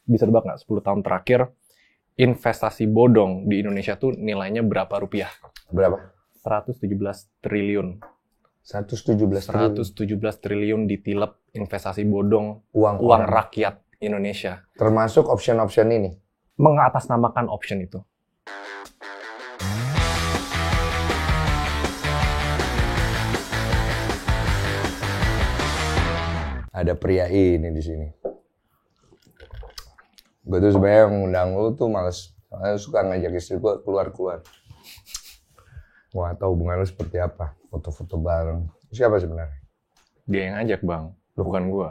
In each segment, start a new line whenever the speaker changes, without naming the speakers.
bisa tebak nggak 10 tahun terakhir investasi bodong di Indonesia tuh nilainya berapa rupiah?
Berapa?
117 triliun.
117
triliun ditilep investasi bodong
uang
rakyat Indonesia.
Termasuk option-option ini.
Mengatasnamakan option itu.
Ada pria ini di sini. Gue tuh sebenarnya mengundang lu tuh males. Soalnya suka ngajak istri gue keluar-keluar. Wah, tahu hubungan lu seperti apa? Foto-foto bareng. Siapa sebenarnya?
Dia yang ngajak, Bang. Bukan gue.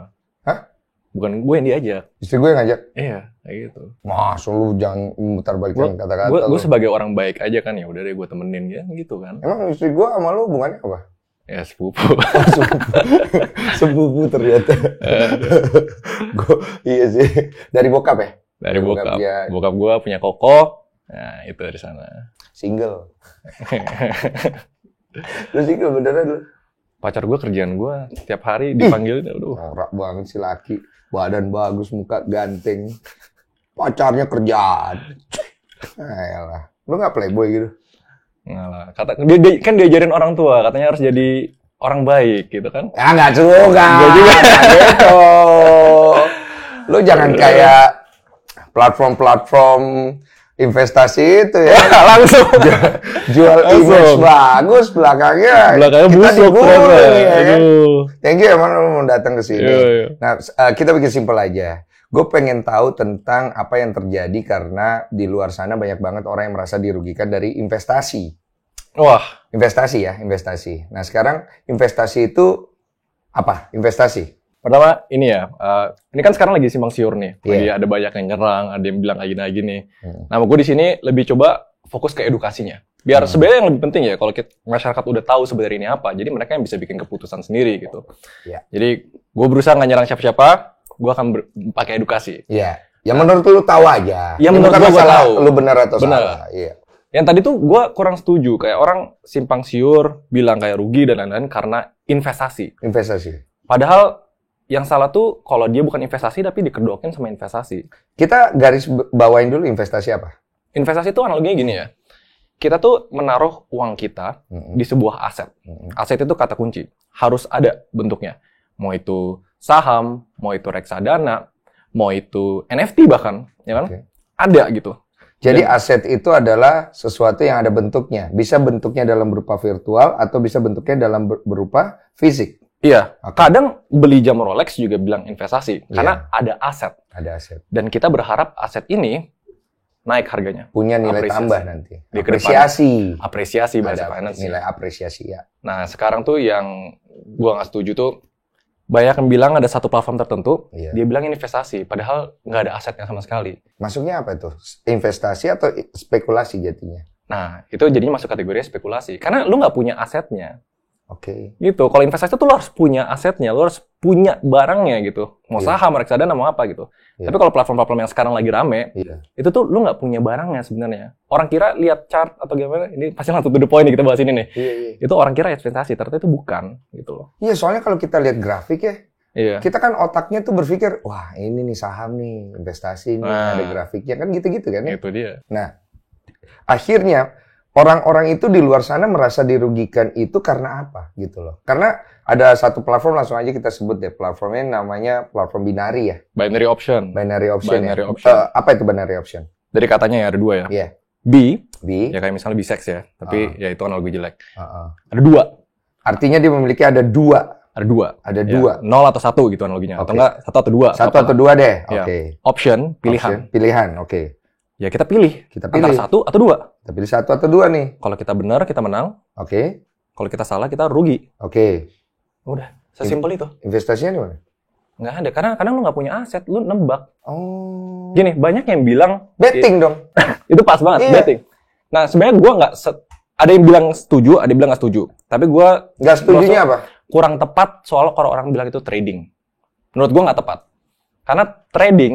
Hah?
Bukan gue yang diajak.
Istri gue yang ngajak?
Iya, kayak gitu.
Mas, lu jangan memutarbalikkan kata-kata.
Gue sebagai orang baik aja kan, ya udah deh gue temenin ya, gitu kan.
Emang istri gue sama lu hubungannya apa?
Ya, sepupu.
Sepupu ternyata. Iya sih. Dari bokap ya?
Dari bokap. Bokap gue punya koko. Nah, itu dari sana.
Single. Lu single beneran lu?
Pacar gue kerjaan gue setiap hari dipanggil. Aduh.
Norak banget si laki. Badan bagus, muka ganteng. Pacarnya kerjaan. Ayolah. Lu gak playboy gitu?
Nggak lah. Dia kan diajarin orang tua. Katanya harus jadi orang baik gitu kan.
Ya gak juga.
Gue juga.
Gitu. Lu jangan kayak platform-platform investasi itu ya.
Langsung.
Jual image bagus, belakangnya kita dibully ya kan. Thank you emang lu mau datang ke sini. Nah, kita bikin simpel aja. Gue pengen tahu tentang apa yang terjadi karena di luar sana banyak banget orang yang merasa dirugikan dari investasi.
Wah.
Investasi ya, investasi. Nah, sekarang investasi itu apa? Investasi.
Pertama, ini ya, ini kan sekarang lagi simpang siur nih. Lagi ada banyak yang nyerang, ada yang bilang gini. Nah, gue di sini lebih coba fokus ke edukasinya. Biar sebenarnya yang lebih penting ya, kalau masyarakat udah tahu sebenarnya ini apa, jadi mereka yang bisa bikin keputusan sendiri gitu. Jadi, gue berusaha nggak nyerang siapa-siapa, gue akan pakai edukasi.
Iya. Ya menurut lu tahu aja.
Ya menurut gue tahu.
Lu benar atau salah. Iya.
Yang tadi tuh gue kurang setuju. Kayak orang simpang siur, bilang kayak rugi dan lain-lain karena investasi. Padahal yang salah tuh kalau dia bukan investasi tapi dikedokin sama investasi.
Kita garis bawain dulu investasi apa?
Investasi itu analoginya gini ya. Kita tuh menaruh uang kita di sebuah aset. Aset itu kata kunci. Harus ada bentuknya. Mau itu saham, mau itu reksadana, mau itu NFT bahkan, ya kan? Ada gitu.
Jadi aset itu adalah sesuatu yang ada bentuknya. Bisa bentuknya dalam berupa virtual atau bisa bentuknya dalam berupa fisik.
Iya. Kadang beli jam Rolex juga bilang investasi karena ada aset.
Ada aset.
Dan kita berharap aset ini naik harganya.
Punya nilai tambah nanti.
Apresiasi bahasa finance.
Nilai apresiasi ya.
Nah, sekarang tuh yang gua nggak setuju tuh banyak yang bilang ada satu platform tertentu, dia bilang investasi, padahal nggak ada asetnya sama sekali.
Masuknya apa itu? Investasi atau spekulasi jadinya?
Nah, itu jadinya masuk kategori spekulasi. Karena lu nggak punya asetnya.
Oke.
Gitu. Kalau investasi tuh lu harus punya asetnya, lu harus punya barangnya gitu. Mau saham, reksadana, mau apa gitu. Tapi kalau platform-platform yang sekarang lagi rame, itu tuh lu nggak punya barangnya sebenarnya. Orang kira lihat chart atau gimana, ini pasti langsung to the point nih kita bahas ini nih. Itu orang kira investasi, ternyata itu bukan gitu loh. Iya,
soalnya kalau kita lihat grafik ya, kita kan otaknya tuh berpikir, wah ini nih saham nih, investasi nih, ada grafiknya kan gitu-gitu kan ya.
Itu dia.
Nah, akhirnya orang-orang itu di luar sana merasa dirugikan itu karena apa gitu loh. Karena ada satu platform, langsung aja kita sebut deh, platformnya namanya platform binari ya.
Binary option.
Apa itu binary option?
Dari katanya ya ada dua ya.
Iya.
B, ya kayak misalnya bisex ya, tapi ya itu analogi jelek. Ada dua.
Artinya dia memiliki ada dua.
Ada dua. 0 atau 1 gitu analoginya. Atau enggak 1 atau 2.
1 atau 2 deh. Oke.
Option, pilihan.
Pilihan, oke.
Ya kita pilih. Antara 1 atau 2.
Kita pilih 1 atau 2 nih.
Kalau kita benar, kita menang.
Oke.
Kalau kita salah, kita rugi.
Oke.
Udah, sesimpel itu.
Investasinya di mana?
Nggak ada, karena kadang lu nggak punya aset, lu nebak.
Oh.
Gini, banyak yang bilang...
Betting dong.
Itu pas banget, betting. Nah, sebenarnya gue nggak... Ada yang bilang setuju, ada yang bilang nggak setuju. Tapi gue...
Nggak setujunya apa?
Kurang tepat soal kalau orang bilang itu trading. Menurut gue nggak tepat. Karena trading,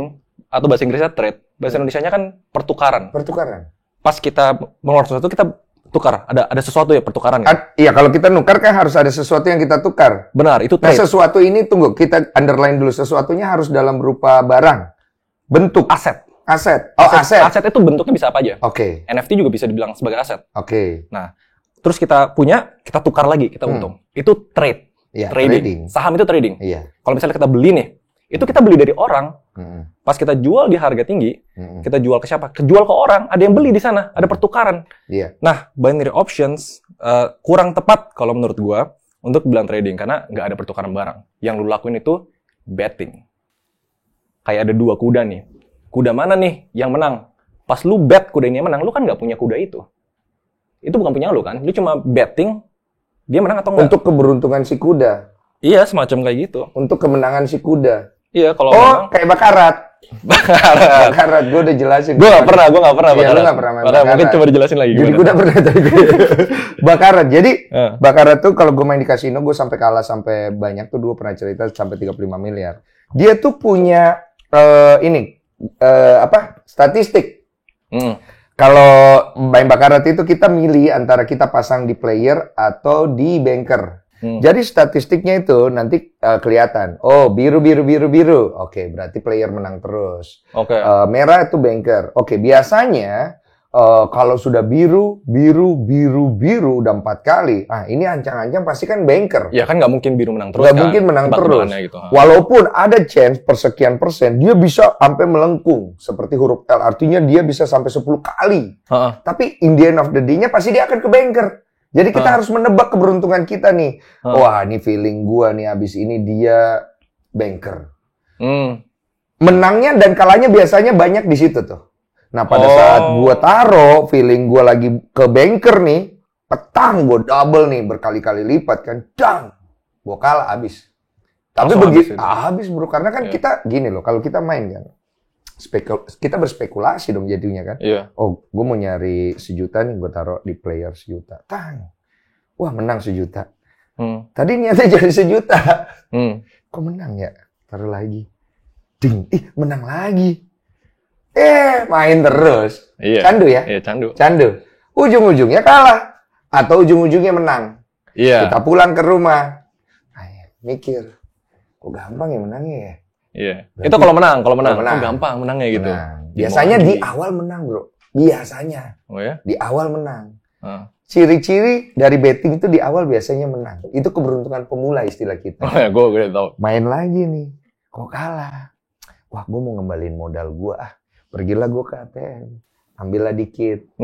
atau bahasa Inggrisnya trade, bahasa Indonesianya kan pertukaran. Pas kita mengeluarkan sesuatu, kita tukar. Ada sesuatu ya pertukaran ya?
Iya, kalau kita nukar kan harus ada sesuatu yang kita tukar.
Benar, itu trade.
Nah, sesuatu ini, tunggu, kita underline dulu. Sesuatunya harus dalam berupa barang. Bentuk.
Aset.
Oh, aset.
Aset itu bentuknya bisa apa aja.
Oke.
NFT juga bisa dibilang sebagai aset.
Oke.
Nah, terus kita punya, kita tukar lagi, kita untung. Itu trade.
Iya,
trading. Saham itu trading.
Iya.
Kalau misalnya kita beli nih, itu kita beli dari orang. Pas kita jual di harga tinggi, kita jual ke siapa? Jual ke orang, ada yang beli di sana, ada pertukaran.
Iya.
Nah, binary options kurang tepat kalau menurut gua untuk bilang trading karena nggak ada pertukaran barang. Yang lu lakuin itu betting. Kayak ada 2 kuda nih. Kuda mana nih yang menang? Pas lu bet kuda ini yang menang, lu kan nggak punya kuda itu. Itu bukan punya lu kan? Lu cuma betting dia menang atau enggak.
Untuk keberuntungan si kuda.
Iya, semacam kayak gitu.
Untuk kemenangan si kuda.
Iya, kalau
memang kayak bakarat. Bakarat, gue udah jelasin.
Gue nggak pernah bakarat.
Iya, lu nggak pernah main bakarat.
Mungkin coba dijelasin lagi.
Jadi gue udah pernah tadi. Bakarat. Jadi bakarat tuh kalau gue main di kasino, gue sampai kalah sampai banyak tuh, gue pernah cerita sampai 35 miliar. Dia tuh punya statistik. Kalau main bakarat itu kita milih antara kita pasang di player atau di banker. Jadi statistiknya itu nanti kelihatan. Oh, biru. Oke, berarti player menang terus. Merah itu banker. Oke, biasanya kalau sudah biru udah 4 kali. Ini ancang-ancang pasti kan banker.
Ya kan nggak mungkin biru menang terus.
Nggak mungkin menang terus. Gitu. Walaupun ada chance persekian persen, dia bisa sampai melengkung. Seperti huruf L, artinya dia bisa sampai 10 kali. Tapi in the end of the day-nya pasti dia akan ke banker. Jadi kita harus menebak keberuntungan kita nih. Wah, ini feeling gua nih abis ini dia banker. Menangnya dan kalahnya biasanya banyak di situ tuh. Nah, pada saat gua taruh feeling gua lagi ke banker nih, petang gua double nih berkali-kali lipat kan. Dang. Gua kalah abis. Tapi begitu habis bro, karena kan kita gini loh, kalau kita main kan kita berspekulasi dong jadinya kan. Oh, gue mau nyari 1 juta nih, gue taruh di player 1 juta. Tang. Wah, menang 1 juta. Tadi niatnya jadi 1 juta. Kok menang ya? Taruh lagi. Ding. Menang lagi. Main terus. Candu ya?
Iya, candu.
Ujung-ujungnya kalah. Atau ujung-ujungnya menang. Kita pulang ke rumah. Mikir. Kok gampang ya menangnya ya?
Iya. Itu kalau menang. Oh, gampang menangnya gitu.
Biasanya di awal menang, bro. Biasanya.
Oh ya?
Di awal menang. Ciri-ciri dari betting itu di awal biasanya menang. Itu keberuntungan pemula istilah kita.
Oh ya, gue udah tahu.
Main lagi nih. Kok kalah? Wah, gue mau ngembalin modal gue. Pergilah gue ke ATM. Ambillah dikit.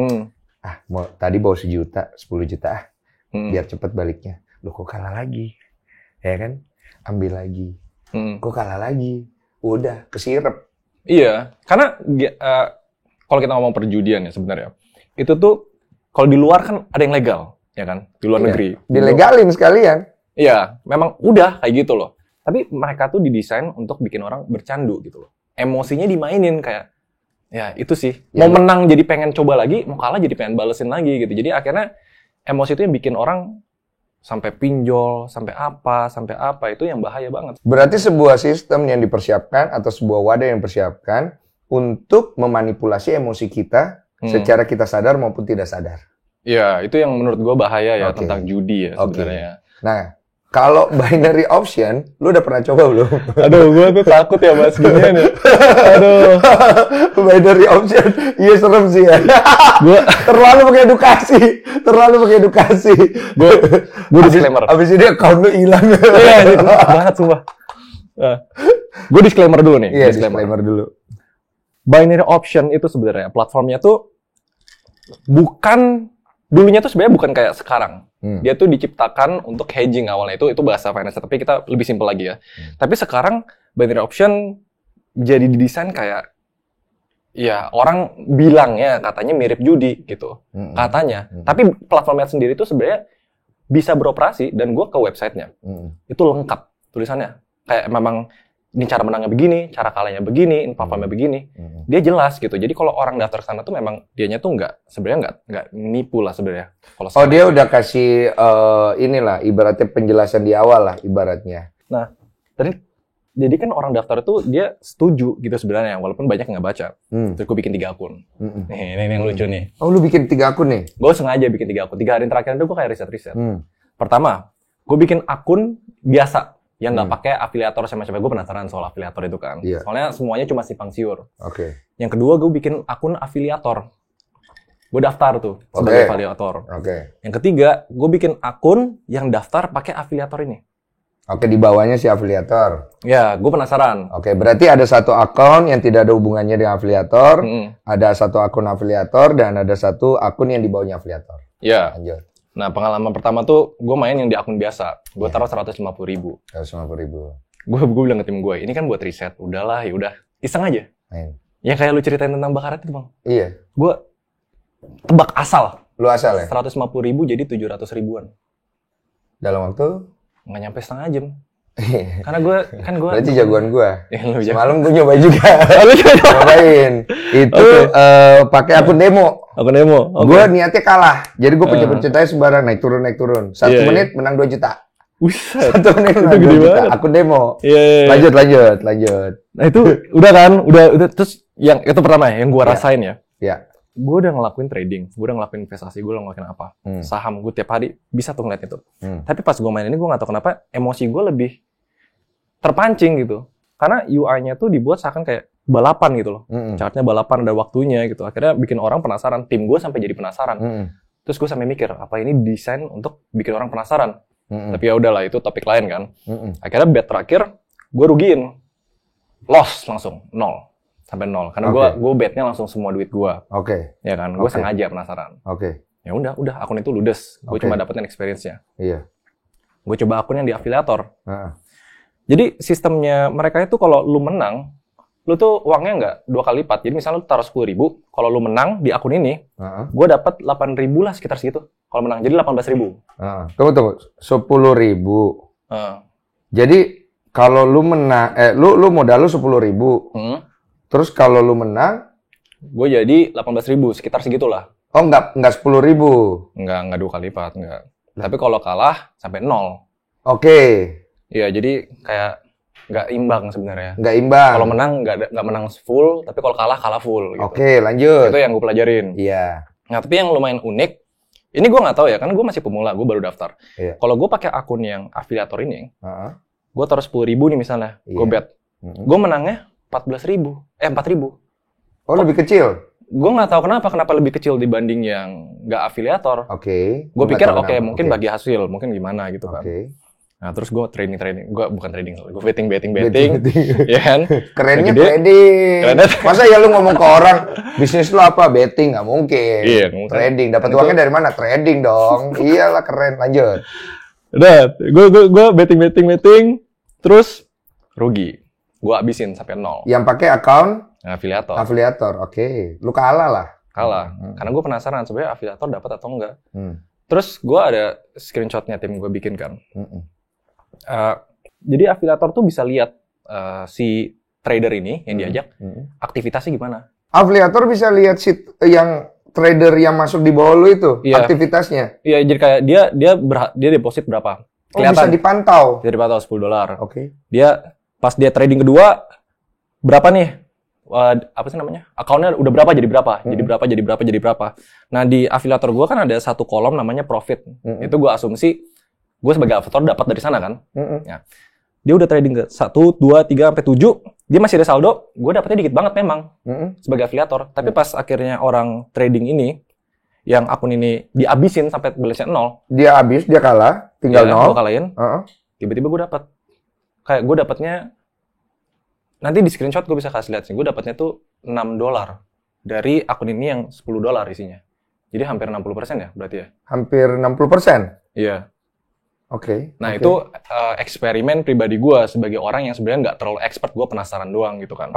Tadi bawa 1 juta, 10 juta. Biar cepet baliknya. Loh, kok kalah lagi? Ya kan? Ambil lagi. Kok kalah lagi? Udah, kesirep.
Iya, karena kalau kita ngomong perjudian ya sebenarnya, itu tuh kalau di luar kan ada yang legal, ya kan? Di luar negeri.
Dilegalin sekalian.
Iya, memang udah kayak gitu loh. Tapi mereka tuh didesain untuk bikin orang bercandu gitu loh. Emosinya dimainin kayak, ya itu sih. Mau menang jadi pengen coba lagi, mau kalah jadi pengen balesin lagi gitu. Jadi akhirnya emosi itu yang bikin orang sampai pinjol, sampai apa, itu yang bahaya banget.
Berarti sebuah sistem yang dipersiapkan atau sebuah wadah yang dipersiapkan untuk memanipulasi emosi kita secara kita sadar maupun tidak sadar.
Iya, itu yang menurut gue bahaya ya tentang judi ya sebenarnya.
Nah, kalau binary option, lu udah pernah coba belum?
Aduh, gue tuh takut ya bahas ginian ya. Aduh.
Binary option, iya serem sih ya. Gue terlalu pakai edukasi.
Gue disclaimer.
Abis ini account lu hilang.
Iya, banget sumpah. Gue disclaimer dulu nih.
Iya, disclaimer dulu.
Binary option itu sebenarnya platformnya tuh dulunya tuh sebenarnya bukan kayak sekarang. Dia tuh diciptakan untuk hedging awalnya, itu bahasa finance, tapi kita lebih simpel lagi ya. Tapi sekarang binary option jadi didesain kayak ya orang bilangnya katanya mirip judi gitu. Katanya. Tapi platformnya sendiri tuh sebenarnya bisa beroperasi dan gue ke websitenya. Itu lengkap tulisannya. Kayak memang ini cara menangnya begini, cara kalahnya begini, ini platformnya begini. Dia jelas gitu. Jadi kalau orang daftar ke sana tuh memang dianya tuh sebenarnya nggak nipu lah sebenarnya.
Dia udah kasih inilah ibaratnya penjelasan di awal lah ibaratnya.
Nah, jadi kan orang daftar itu dia setuju gitu sebenarnya walaupun banyak nggak baca. Terus gue bikin 3 akun. Nih, ini yang lucu nih.
Oh, lu bikin 3 akun nih?
Gue sengaja bikin 3 akun. 3 hari terakhir itu gue kayak riset. Pertama, gue bikin akun biasa. yang nggak pakai afiliator sama siapa. Gue penasaran soal afiliator itu kan. Soalnya semuanya cuma simpang siur. Yang kedua gue bikin akun afiliator. Gue daftar tuh sebagai afiliator. Yang ketiga, gue bikin akun yang daftar pakai afiliator ini.
Di bawahnya si afiliator.
Ya, gue penasaran.
Berarti ada satu akun yang tidak ada hubungannya dengan afiliator, ada satu akun afiliator, dan ada satu akun yang di bawahnya afiliator.
Ya. Lanjut. Nah, pengalaman pertama tuh gue main yang di akun biasa. Gue taruh 150.000.
150.000.
Gue bilang ke tim gue, ini kan buat riset. Udahlah, ya udah. Iseng aja.
Main.
Ya kayak lu ceritain tentang Bakarat itu, Bang.
Iya.
Gue tebak asal.
Lu asal ya?
150.000 jadi 700.000-an.
Dalam waktu?
Nggak nyampe setengah jam. Karena gue
berarti jagoan gue.
Ya,
semalam gue nyoba juga. Nyobain. Itu pakai akun demo. Gue niatnya kalah. Jadi gue pencet-pencetnya sembarang naik turun. 1 menit menang 2 juta.
Buset.
1 menit menang 2 juta. Akun demo. Lanjut.
Nah itu udah kan, udah terus yang itu pertama ya, yang gue rasain ya.
Iya.
Gue udah ngelakuin trading, gue udah ngelakuin investasi, gue udah ngelakuin apa. Saham gue tiap hari bisa tuh ngeliat itu. Tapi pas gue main ini gue nggak tahu kenapa emosi gue lebih terpancing gitu. Karena UI-nya tuh dibuat seakan kayak balapan gitu loh. Chartnya balapan, ada waktunya gitu. Akhirnya bikin orang penasaran. Tim gue sampai jadi penasaran. Terus gue sampai mikir, apa ini desain untuk bikin orang penasaran? Tapi ya udahlah, itu topik lain kan. Akhirnya bet terakhir, gue rugiin. Loss langsung, 0. Sampai 0. Karena gue betnya langsung semua duit gue. Ya kan, gue sengaja penasaran. Ya udah, akun itu ludes. Gue cuma dapetin experience-nya.
Iya.
Gue coba akun yang di afiliator. Jadi sistemnya mereka itu kalau lu menang, lu tuh uangnya nggak 2 kali lipat. Jadi misalnya lu taruh 10.000, kalau lu menang di akun ini, gue dapat 8.000 lah sekitar segitu. Kalau menang, jadi 18.000.
Tunggu. 10.000. Jadi kalau lu menang, lu modal lu 10.000. Terus kalau lu menang,
gue jadi 18.000, sekitar segitulah.
Oh, enggak 10.000.
Enggak 2 kali lipat, enggak. Tapi kalau kalah sampai 0. Iya, jadi kayak nggak imbang sebenarnya.
Nggak imbang.
Kalau menang nggak menang full, tapi kalau kalah full. Gitu.
Lanjut.
Itu yang gue pelajarin.
Iya.
Nah, tapi yang lumayan unik, ini gue nggak tahu ya, kan gue masih pemula, gue baru daftar. Kalau gue pakai akun yang afiliator ini, gue taruh 10.000 nih misalnya, gue bet, gue menangnya 4.000.
Oh, lebih kecil?
Gue nggak tahu kenapa lebih kecil dibanding yang nggak afiliator.
Gue
pikir mungkin bagi hasil, mungkin gimana gitu kan. Nah, terus gue trading, gue bukan trading, gue betting, ya kan?
Kerennya trading. Masa ya lu ngomong ke orang, bisnis lu apa? Betting, nggak mungkin.
Iya,
trading, dapat uangnya dari mana? Trading dong. Iyalah, keren. Lanjut.
Udah, gue betting, terus rugi. Gue abisin sampai 0.
Yang pakai account?
Afiliator,
Lu kalah lah.
Karena gue penasaran sebenarnya afiliator dapat atau enggak. Terus gue ada screenshotnya tim gue bikin kan. Jadi afiliator tuh bisa lihat si trader ini yang diajak aktivitasnya gimana.
Afiliator bisa lihat si yang trader yang masuk di bawah lu itu aktivitasnya.
Iya, jadi kayak dia deposit berapa.
Bisa dipantau.
Dia dipantau $10. Dia pas dia trading kedua berapa nih? Apa sih namanya? Akunnya udah berapa jadi berapa. Nah, di afiliator gue kan ada satu kolom namanya profit. Itu gue asumsi gue sebagai afiliator dapat dari sana kan. Ya. Dia udah trading ke 1, 2, 3 sampai 7, dia masih ada saldo, gue dapetnya dikit banget memang sebagai afiliator. Tapi pas akhirnya orang trading ini yang akun ini dihabisin sampai balance-nya 0.
Dia habis, dia kalah, tinggal 0.
Gue kalahin. Tiba-tiba gue dapat. Kayak gue dapatnya nanti di screenshot gue bisa kasih lihat sih. Gue dapatnya tuh $6 dari akun ini yang $10 isinya. Jadi hampir 60% ya berarti ya?
Hampir 60%?
Iya. Nah
okay.
Itu eksperimen pribadi gue sebagai orang yang sebenarnya nggak terlalu expert, gue penasaran doang gitu kan.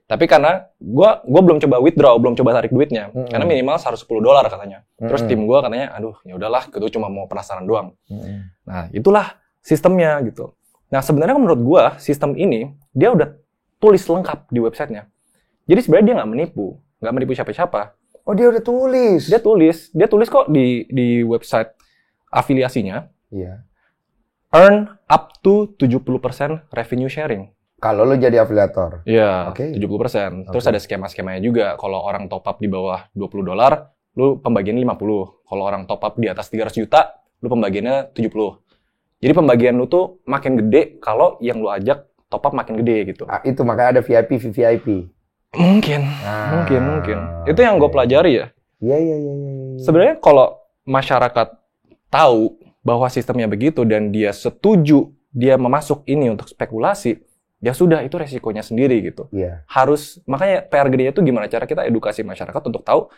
Tapi karena gue belum coba withdraw, belum coba tarik duitnya, karena minimal harus $10 katanya. Terus tim gue katanya, aduh ya udahlah, gitu cuma mau penasaran doang. Nah itulah sistemnya gitu. Nah sebenarnya menurut gue sistem ini dia udah tulis lengkap di websitenya. Jadi sebenarnya dia nggak menipu siapa-siapa.
Oh dia udah tulis?
Dia tulis kok di website afiliasinya.
Iya.
Earn up to 70% revenue sharing.
Kalau lo jadi afiliator?
Iya, 70%. Terus ada skema-skemanya juga. Kalau orang top up di bawah $20, lu pembagiannya 50. Kalau orang top up di atas 300 juta, lu pembagiannya 70. Jadi pembagian lu tuh makin gede kalau yang lu ajak top up makin gede gitu.
Itu makanya ada VIP, VVIP.
Mungkin. Itu yang gue pelajari ya.
Iya.
Sebenarnya kalau masyarakat tahu bahwa sistemnya begitu dan dia setuju dia memasuk ini untuk spekulasi, ya sudah itu resikonya sendiri gitu.
Iya.
Harus, makanya PR gede itu gimana cara kita edukasi masyarakat untuk tahu,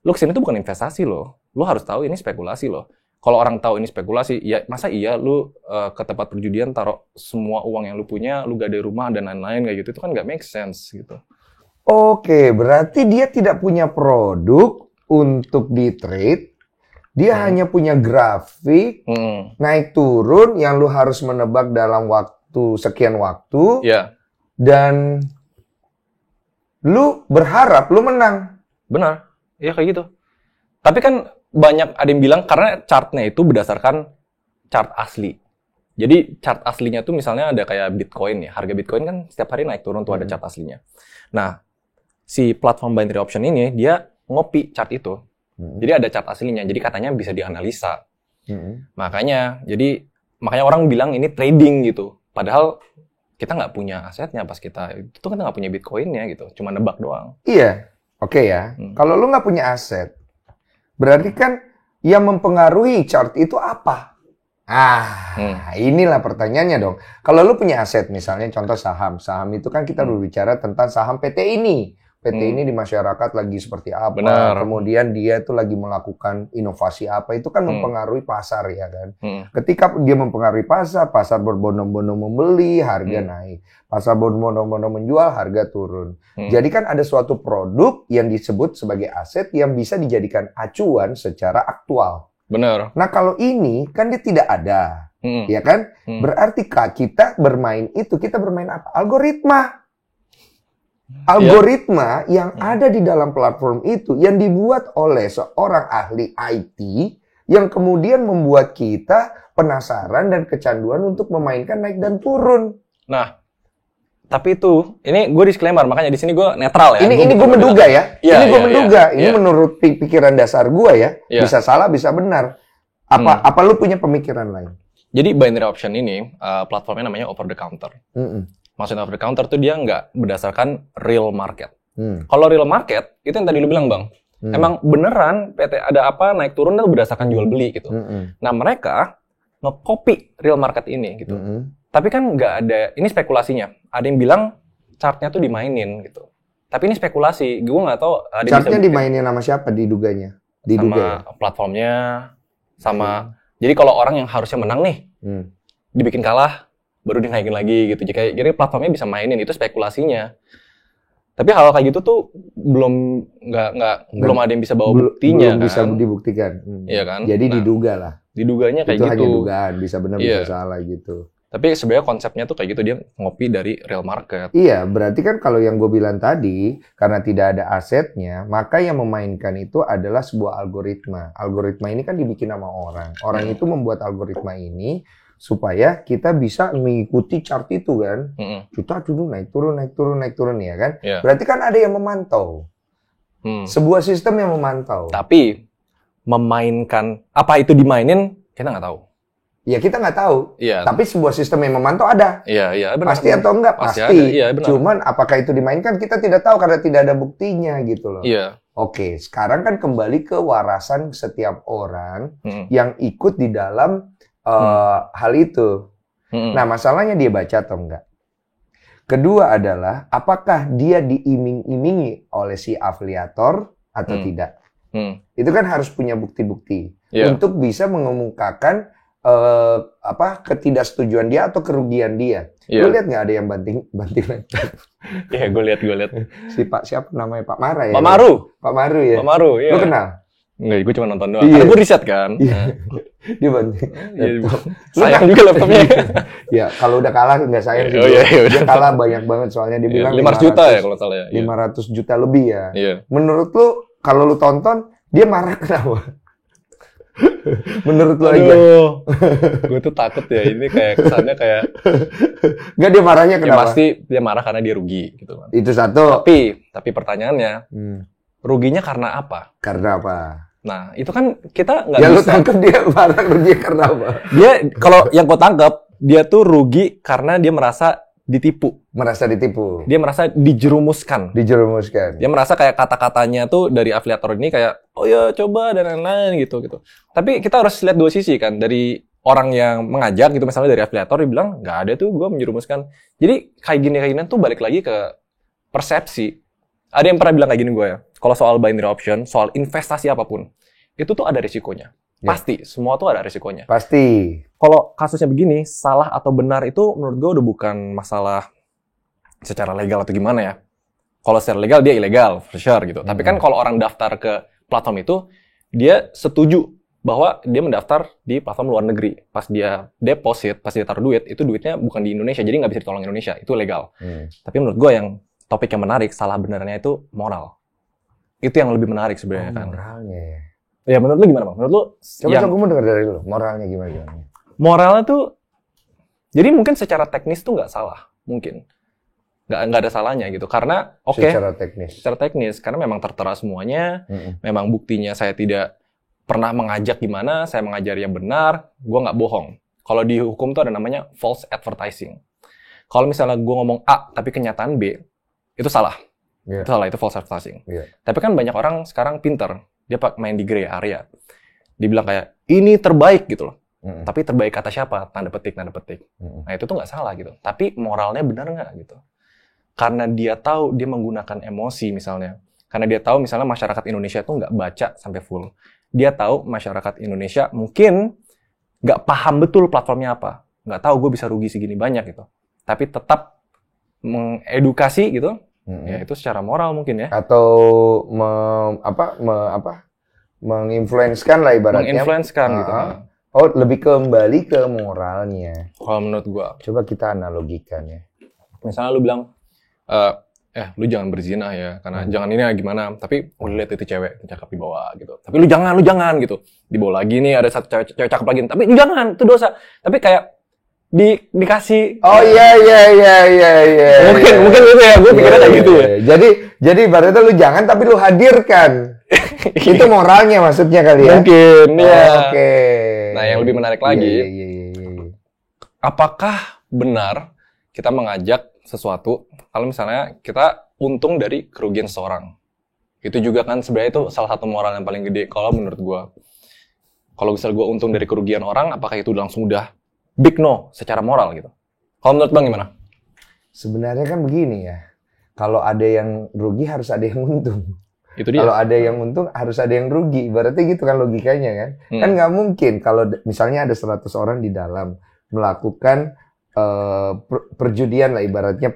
lu kesini tuh bukan investasi loh. Lu harus tahu ini spekulasi loh. Kalau orang tahu ini spekulasi, ya masa iya lu ke tempat perjudian taruh semua uang yang lu punya, lu gade rumah dan lain-lain kayak gitu, itu kan nggak make sense gitu.
Oke, berarti dia tidak punya produk untuk di-trade. Dia hanya punya grafik, naik turun yang lu harus menebak dalam waktu sekian waktu.
Iya.
Dan lu berharap lu menang.
Benar. Iya kayak gitu. Tapi kan banyak ada yang bilang karena chartnya itu berdasarkan chart asli. Jadi chart aslinya tuh misalnya ada kayak Bitcoin ya. Harga Bitcoin kan setiap hari naik turun tuh ada chart aslinya. Nah, si platform binary option ini dia ngopi chart itu. Jadi ada chart aslinya. Jadi katanya bisa dianalisa. Makanya orang bilang ini trading gitu. Padahal kita nggak punya asetnya pas kita nggak punya Bitcoinnya gitu. Cuma nebak doang.
Iya. Oke ya. Kalau lu nggak punya aset, berarti kan yang mempengaruhi chart itu apa? Inilah pertanyaannya dong. Kalau lu punya aset, misalnya contoh saham. Saham itu kan kita berbicara tentang saham PT ini. PT ini di masyarakat lagi seperti apa.
Benar.
Kemudian dia itu lagi melakukan inovasi apa. Itu kan mempengaruhi pasar ya kan. Ketika dia mempengaruhi pasar berbondong-bondong membeli, harga naik. Pasar berbondong-bondong menjual, harga turun. Jadi kan ada suatu produk yang disebut sebagai aset yang bisa dijadikan acuan secara aktual.
Benar.
Nah kalau ini kan dia tidak ada, ya kan? Berarti kita bermain apa? Algoritma. Algoritma yang ada di dalam platform itu yang dibuat oleh seorang ahli IT yang kemudian membuat kita penasaran dan kecanduan untuk memainkan naik dan turun.
Nah, tapi ini gue disclaimer, makanya di sini gue netral ya.
Ini gue menduga ya. Ini gue menduga. Ini
iya.
Menurut pikiran dasar gue ya. Iya. Bisa salah, bisa benar. Apa lu punya pemikiran lain?
Jadi binary option ini platformnya namanya over the counter. Maksudnya over the counter tuh dia nggak berdasarkan real market. Kalau real market itu yang tadi lu bilang bang, emang beneran PT ada apa naik turun itu berdasarkan jual beli gitu. Nah mereka nge-copy real market ini gitu. Tapi kan nggak ada, ini spekulasinya. Ada yang bilang chartnya tuh dimainin gitu. Tapi ini spekulasi, gue nggak tahu.
Chartnya dimainin sama siapa diduganya?
Sama platformnya, sama. Jadi kalau orang yang harusnya menang nih, dibikin kalah, baru dinaikin lagi gitu. Jadi platformnya bisa mainin, itu spekulasinya. Tapi hal kayak gitu tuh belum ada yang bisa bawa buktinya.
Belum bisa dibuktikan.
Iya kan?
Jadi diduga lah.
Diduganya kayak
itu
gitu.
Itu hanya dugaan, bisa benar bisa salah gitu.
Tapi sebenarnya konsepnya tuh kayak gitu, dia ngopi dari real market.
Iya, berarti kan kalau yang gue bilang tadi, karena tidak ada asetnya, maka yang memainkan itu adalah sebuah algoritma. Algoritma ini kan dibikin sama orang. Orang itu membuat algoritma ini supaya kita bisa mengikuti chart itu kan. Kita dulu naik turun ya kan. Yeah. Berarti kan ada yang memantau. Sebuah sistem yang memantau.
Tapi memainkan, apa itu dimainin, kita nggak tahu.
Ya kita nggak tahu,
iya.
Tapi sebuah sistem yang memantau ada.
Iya, benar.
Pasti atau enggak? Pasti.
Iya, benar.
Cuman apakah itu dimainkan kita tidak tahu karena tidak ada buktinya gitu loh.
Iya.
Oke, sekarang kan kembali ke warasan setiap orang yang ikut di dalam hal itu. Nah masalahnya dia baca atau enggak. Kedua adalah apakah dia diiming-imingi oleh si afiliator atau tidak. Itu kan harus punya bukti-bukti untuk bisa mengemukakan ketidaksetujuan dia atau kerugian dia. Lu lihat nggak ada yang banting laptop?
Iya, gue lihat.
Si Pak siapa namanya? Pak Mara ya?
Pak Maru ya.
Pak Maru, iya. Lu kenal?
Enggak, gue cuma nonton doang. Karena gue riset kan.
Iya. Dia banting.
Sayang juga laptopnya.
Ya, kalau udah kalah nggak sayang sih. Dia kalah banyak banget soalnya dia bilang
500 juta ya kalau salah ya.
500 juta lebih ya.
Iya.
Menurut lu kalau lu tonton dia marah kenapa? Menurut lo aja.
Gue tuh takut ya, ini kayak kesannya kayak
nggak, dia marahnya kenapa?
Ya pasti dia marah karena dia rugi gitu kan.
Itu satu.
Tapi pertanyaannya, ruginya karena apa?
Karena apa?
Nah, itu kan kita nggak
bisa. Ya lu
tangkap
dia barang rugi karena apa?
Dia, kalau yang gue tangkap, dia tuh rugi karena dia merasa ditipu. Dia merasa dijerumuskan. Dia merasa kayak kata-katanya tuh dari afiliator ini kayak, oh ya coba dan lain-lain gitu. Tapi kita harus lihat dua sisi kan. Dari orang yang mengajak gitu, misalnya dari afiliator, dia bilang, nggak ada tuh gue menjerumuskan. Jadi kayak gini tuh balik lagi ke persepsi. Ada yang pernah bilang kayak gini gue ya, kalau soal binary option, soal investasi apapun, itu tuh ada risikonya. Pasti, semua tuh ada risikonya.
Pasti.
Kalau kasusnya begini, salah atau benar itu menurut gue udah bukan masalah secara legal atau gimana ya. Kalau secara legal dia ilegal, for sure gitu. Tapi kan kalau orang daftar ke platform itu, dia setuju bahwa dia mendaftar di platform luar negeri. Pas dia deposit, pas dia taruh duit, itu duitnya bukan di Indonesia, jadi nggak bisa ditolong Indonesia. Itu legal. Tapi menurut gue yang topik yang menarik, salah benarnya itu moral. Itu yang lebih menarik sebenarnya kan.
Moralnya ya.
Ya menurut lu gimana Bang? Menurut lu
coba gue mau dengar dari lu, moralnya gimana?
Moralnya tuh, jadi mungkin secara teknis tuh nggak salah, mungkin nggak ada salahnya gitu, karena
secara
teknis, karena memang tertera semuanya, memang buktinya saya tidak pernah mengajak gimana, saya mengajari yang benar, gue nggak bohong. Kalau di hukum tuh ada namanya false advertising. Kalau misalnya gue ngomong A tapi kenyataan B, itu salah. Itu salah, itu false advertising. Tapi kan banyak orang sekarang pinter. Dia main di gray area. Dibilang kayak, ini terbaik gitu loh. Tapi terbaik kata siapa? Tanda petik. Nah itu tuh nggak salah gitu. Tapi moralnya benar nggak gitu? Karena dia tahu dia menggunakan emosi misalnya. Karena dia tahu misalnya masyarakat Indonesia tuh nggak baca sampai full. Dia tahu masyarakat Indonesia mungkin nggak paham betul platformnya apa. Nggak tahu gue bisa rugi segini banyak gitu. Tapi tetap mengedukasi gitu. Ya itu secara moral mungkin ya.
Atau menginfluenskan lah ibaratnya.
Menginfluenskan gitu.
Oh, lebih kembali ke moralnya.
Kalau menurut gua.
Coba kita analogikan ya.
Misalnya lu bilang, lu jangan berzina ya, karena jangan ini gimana. Tapi lu lihat itu cewek cakep di bawah gitu. Tapi lu jangan gitu. Di bawah lagi nih ada satu cewek cakep lagi. Tapi lu jangan, itu dosa. Tapi kayak dikasih.
Oh iya.
Mungkin gitu ya, gue pikirnya kayak gitu ya.
Jadi berarti lu jangan tapi lu hadirkan. Itu moralnya maksudnya kali ya.
Mungkin ya.
Oke.
Nah, yang lebih menarik lagi. Apakah benar kita mengajak sesuatu kalau misalnya kita untung dari kerugian seseorang? Itu juga kan sebenarnya itu salah satu moral yang paling gede kalau menurut gue. Kalau misalnya gue untung dari kerugian orang, apakah itu langsung udah big no secara moral gitu? Kalau menurut Bang gimana?
Sebenarnya kan begini ya. Kalau ada yang rugi harus ada yang untung.
Itu dia.
Kalau ada yang untung harus ada yang rugi. Berarti gitu kan logikanya kan. Kan nggak mungkin kalau misalnya ada 100 orang di dalam melakukan perjudian lah ibaratnya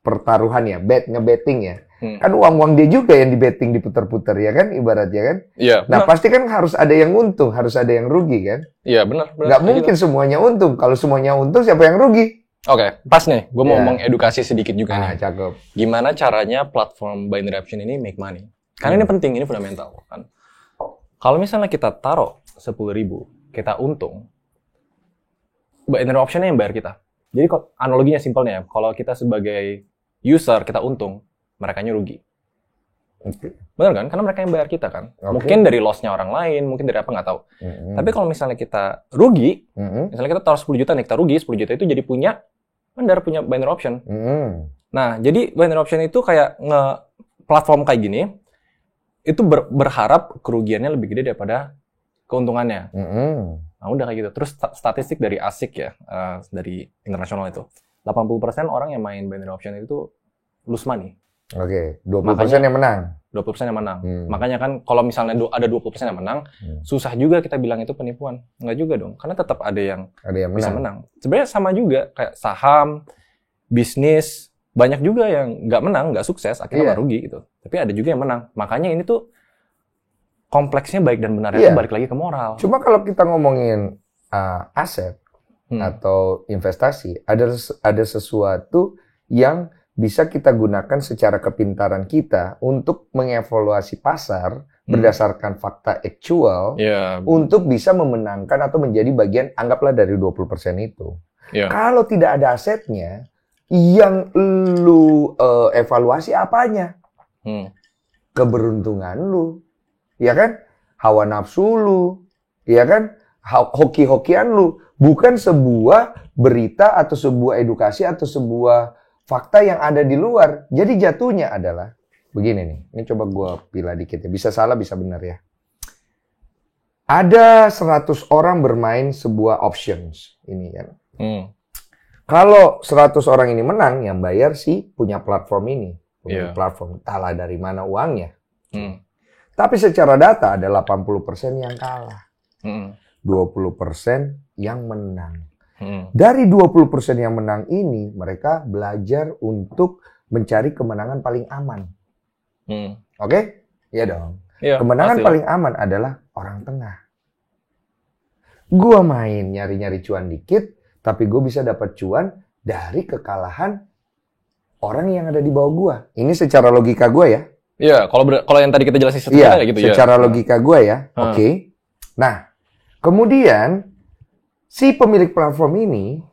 pertaruhan ya, ngebetting ya. Kan uang-uang dia juga yang di-betting diputar-putar ya kan ibaratnya kan.
Iya.
Nah pasti kan harus ada yang untung, harus ada yang rugi kan.
Iya benar.
Nggak mungkin semuanya untung. Kalau semuanya untung siapa yang rugi?
Oke, pas nih. Gue mau mengedukasi sedikit juga nih.
Cakep.
Gimana caranya platform binary option ini make money? Karena ini penting, ini fundamental kan. Kalau misalnya kita taruh 10.000, kita untung, binary option-nya yang bayar kita. Jadi analoginya simpelnya ya, kalau kita sebagai user kita untung, merekanya rugi. Benar kan? Karena mereka yang bayar kita kan. Mungkin dari loss-nya orang lain, mungkin dari apa nggak tahu. Tapi kalau misalnya kita rugi, misalnya kita taruh 10 juta nih, kita rugi 10 juta itu jadi punya binary option. Nah, jadi binary option itu kayak platform kayak gini, itu berharap kerugiannya lebih gede daripada keuntungannya. Nah, udah kayak gitu. Terus statistik dari ASIC ya, dari internasional itu, 80% orang yang main binary option itu lose money.
Oke, 20% yang menang.
20% yang menang. Makanya kan kalau misalnya ada 20% yang menang, susah juga kita bilang itu penipuan. Enggak juga dong, karena tetap ada yang bisa menang. Sebenarnya sama juga kayak saham, bisnis, banyak juga yang nggak menang, nggak sukses, akhirnya rugi gitu. Tapi ada juga yang menang. Makanya ini tuh kompleksnya baik dan benarnya itu balik lagi ke moral.
Cuma kalau kita ngomongin aset atau investasi, ada sesuatu yang bisa kita gunakan secara kepintaran kita untuk mengevaluasi pasar berdasarkan fakta aktual untuk bisa memenangkan atau menjadi bagian, anggaplah dari 20% itu. Kalau tidak ada asetnya, yang lu evaluasi apanya? Keberuntungan lu. Ya kan? hawa nafsu lu, ya kan? Hoki-hokian lu, bukan sebuah berita atau sebuah edukasi atau sebuah fakta yang ada di luar. Jadi jatuhnya adalah begini nih. Ini coba gua pilah dikit ya. Bisa salah, bisa benar ya. Ada 100 orang bermain sebuah options ini kan. Kalau 100 orang ini menang, yang bayar sih punya platform ini. Punya platform, entahlah dari mana uangnya. Tapi secara data ada 80% yang kalah. 20% yang menang. Dari 20% yang menang ini, mereka belajar untuk mencari kemenangan paling aman. Oke? Iya dong. Ya, kemenangan paling aman adalah orang tengah. Gua main nyari-nyari cuan dikit, tapi gue bisa dapat cuan dari kekalahan orang yang ada di bawah gua. Ini secara logika gua ya.
Iya, kalau yang tadi kita jelasin kayak gitu ya.
Secara logika gua ya. Oke. Nah, kemudian si pemilik platform ini,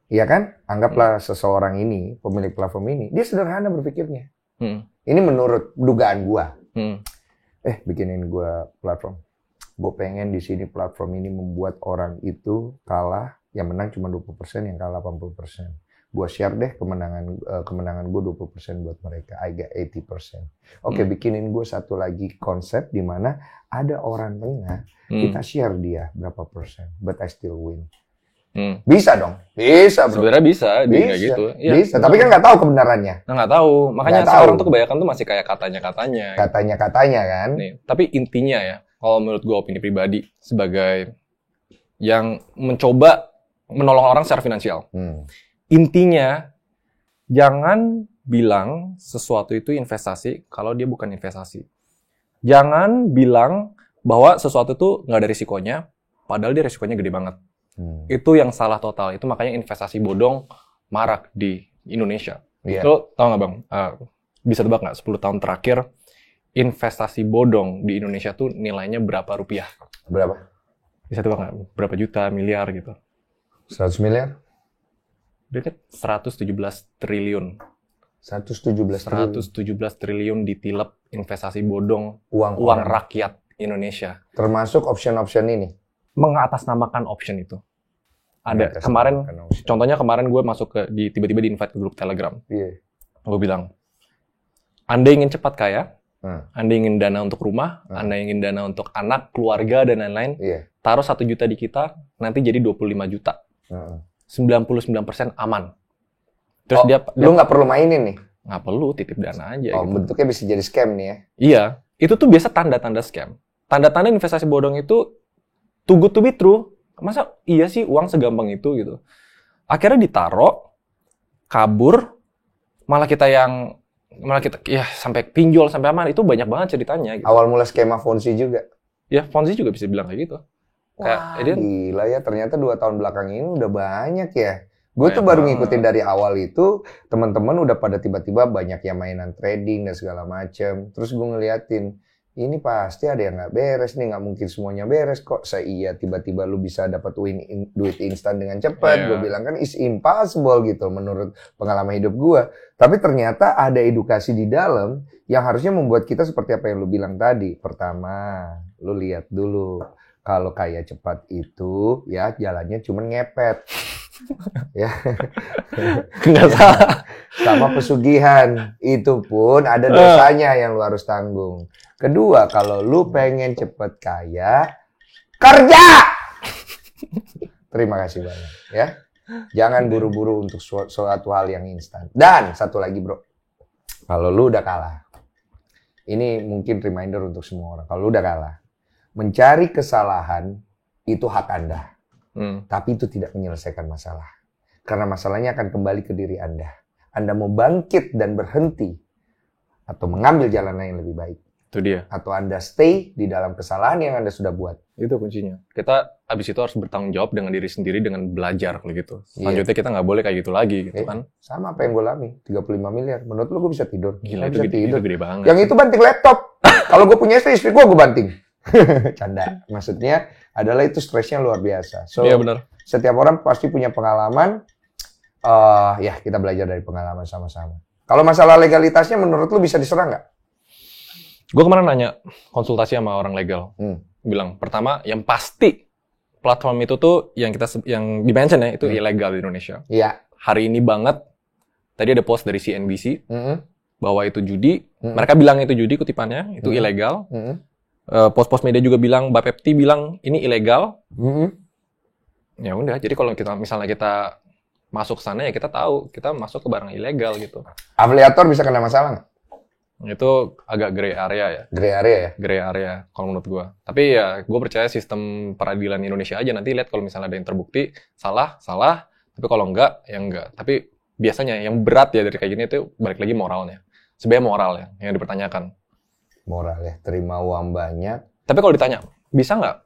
ya kan? Anggaplah seseorang ini, pemilik platform ini, dia sederhana berpikirnya. Ini menurut dugaan gua. Bikinin gua platform. Gue pengen di sini platform ini membuat orang itu kalah, yang menang cuma 20%, yang kalah 80%. Gue share deh kemenangan gue 20% buat mereka. I get 80%. Oke, bikinin gue satu lagi konsep di mana ada orang tengah, kita share dia berapa persen, but I still win. Bisa dong, bisa bro.
Sebenarnya bisa gitu.
Ya, bisa, tapi kan nggak tahu kebenarannya.
Nggak tahu, makanya sekarang tuh kebanyakan tuh masih kayak katanya-katanya.
Katanya-katanya kan.
Nih, tapi intinya ya, kalau menurut gue opini pribadi sebagai yang mencoba menolong orang secara finansial. Intinya, jangan bilang sesuatu itu investasi kalau dia bukan investasi. Jangan bilang bahwa sesuatu itu nggak ada risikonya, padahal dia risikonya gede banget. Itu yang salah total. Itu makanya investasi bodong marak di Indonesia. Lo tau nggak Bang? Bisa tebak nggak 10 tahun terakhir investasi bodong di Indonesia tuh nilainya berapa rupiah?
Berapa?
Bisa tebak nggak? Berapa juta, miliar gitu?
100 miliar?
Dekat 117 triliun.
117
triliun ditilep investasi bodong uang rakyat Indonesia.
Termasuk option-option ini?
Mengatasnamakan option itu. Ada kemarin, contohnya kemarin gue masuk tiba-tiba di invite ke grup Telegram. Gue bilang, Anda ingin cepat kaya, Anda ingin dana untuk rumah, Anda ingin dana untuk anak, keluarga, dan lain-lain, taruh 1 juta di kita, nanti jadi 25 juta. 99% aman. Terus
lu nggak perlu mainin nih?
Nggak perlu, titip dana aja.
Gitu. Bentuknya bisa jadi scam nih ya?
Iya, itu tuh biasa tanda-tanda scam. Tanda-tanda investasi bodong itu too good to be true. Masa iya sih uang segampang itu gitu? Akhirnya ditaruh, kabur, malah kita sampai pinjol sampai aman, itu banyak banget ceritanya. Gitu.
Awal mula skema Ponzi juga?
Ya, Ponzi juga bisa bilang kayak gitu.
Wah, gila ya, ternyata 2 tahun belakang ini udah banyak ya. Gue tuh baru ngikutin dari awal itu, teman-teman udah pada tiba-tiba banyak yang mainan trading dan segala macem. Terus gue ngeliatin, ini pasti ada yang nggak beres nih, nggak mungkin semuanya beres kok. Tiba-tiba lu bisa dapat duit instan dengan cepat. Gue bilang kan is impossible gitu menurut pengalaman hidup gue. Tapi ternyata ada edukasi di dalam yang harusnya membuat kita seperti apa yang lu bilang tadi. Pertama, lu lihat dulu. Kalau kaya cepat itu, ya jalannya cuma ngepet. Ya.
Nggak salah.
Sama pesugihan. Itu pun ada dosanya yang lu harus tanggung. Kedua, kalau lu pengen cepat kaya, kerja! Terima kasih banyak. Ya. Jangan buru-buru untuk suatu hal yang instan. Dan satu lagi bro, kalau lu udah kalah. Ini mungkin reminder untuk semua orang. Kalau lu udah kalah. Mencari kesalahan itu hak Anda. Tapi itu tidak menyelesaikan masalah. Karena masalahnya akan kembali ke diri Anda. Anda mau bangkit dan berhenti. Atau mengambil jalan lain yang lebih baik.
Itu dia.
Atau Anda stay di dalam kesalahan yang Anda sudah buat.
Itu kuncinya. Kita abis itu harus bertanggung jawab dengan diri sendiri, dengan belajar gitu. Selanjutnya kita nggak boleh kayak gitu lagi gitu kan.
Sama apa yang gue alami. 35 miliar. Menurut lu gue bisa tidur?
Gila, itu gede banget.
Yang itu banting laptop. Kalau gue punya istri gue banting. Canda. Maksudnya adalah itu stresnya luar biasa. So,
iya benar.
Setiap orang pasti punya pengalaman. Ya kita belajar dari pengalaman sama-sama. Kalau masalah legalitasnya menurut lu bisa diserang nggak?
Gue kemarin nanya konsultasi sama orang legal. Bilang, pertama, yang pasti platform itu tuh yang di-mention ya, itu ilegal di Indonesia.
Iya.
Hari ini banget, tadi ada post dari CNBC, bahwa itu judi. Mereka bilang itu judi, kutipannya, itu ilegal. Pos-pos media juga bilang, Bapepti bilang, ini ilegal. Ya udah, jadi kalau misalnya kita masuk sana, ya kita tahu, kita masuk ke barang ilegal gitu.
Afiliator bisa kena masalah nggak?
Itu agak gray area ya.
Gray area ya?
Gray area, kalau menurut gue. Tapi ya, gue percaya sistem peradilan Indonesia aja. Nanti lihat kalau misalnya ada yang terbukti, salah. Tapi kalau enggak, ya enggak. Tapi biasanya yang berat ya dari kayak gini itu balik lagi moralnya. Sebenarnya moral ya, yang dipertanyakan.
Moral ya, terima uang banyak.
Tapi kalau ditanya, bisa nggak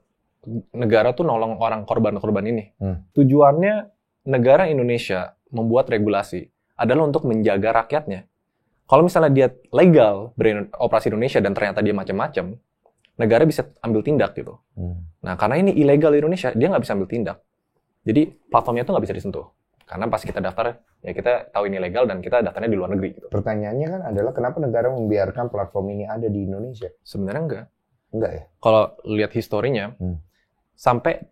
negara tuh nolong orang korban-korban ini? Tujuannya negara Indonesia membuat regulasi adalah untuk menjaga rakyatnya. Kalau misalnya dia legal beroperasi Indonesia dan ternyata dia macam-macam, negara bisa ambil tindak gitu. Nah, karena ini ilegal di Indonesia, dia nggak bisa ambil tindak. Jadi platformnya itu nggak bisa disentuh. Karena pas kita daftar, ya kita tahu ini legal dan kita daftarnya di luar negeri gitu.
Pertanyaannya kan adalah kenapa negara membiarkan platform ini ada di Indonesia?
Sebenarnya enggak.
Enggak ya?
Kalau lihat historinya, sampai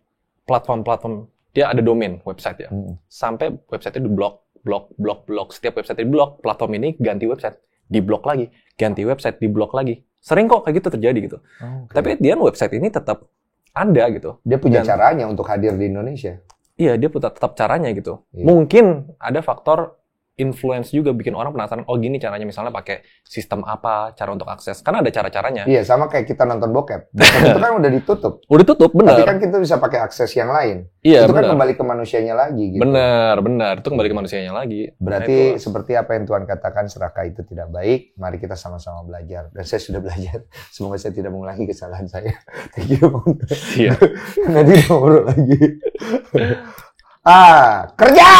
platform-platform, dia ada domain website ya. Sampai website itu diblok. Setiap website diblok, platform ini ganti website, diblok lagi, ganti website, diblok lagi. Sering kok kayak gitu terjadi gitu. Tapi dia website ini tetap ada gitu.
Dia punya caranya untuk hadir di Indonesia.
Iya, dia tetap caranya gitu. Mungkin ada faktor influence juga bikin orang penasaran, oh gini caranya misalnya pakai sistem apa, cara untuk akses. Karena ada cara-caranya.
Iya, sama kayak kita nonton bokep. Bokep itu kan udah ditutup.
Udah tutup, benar.
Tapi kan kita bisa pakai akses yang lain.
Iya,
itu
benar.
Kan kembali ke manusianya lagi gitu.
Benar. Itu kembali ke manusianya lagi.
Berarti seperti apa yang Tuhan katakan, serakah itu tidak baik. Mari kita sama-sama belajar. Dan saya sudah belajar. Semoga saya tidak mengulangi kesalahan saya. Thank you.
Iya.
Nanti ngobrol lagi. Kerja!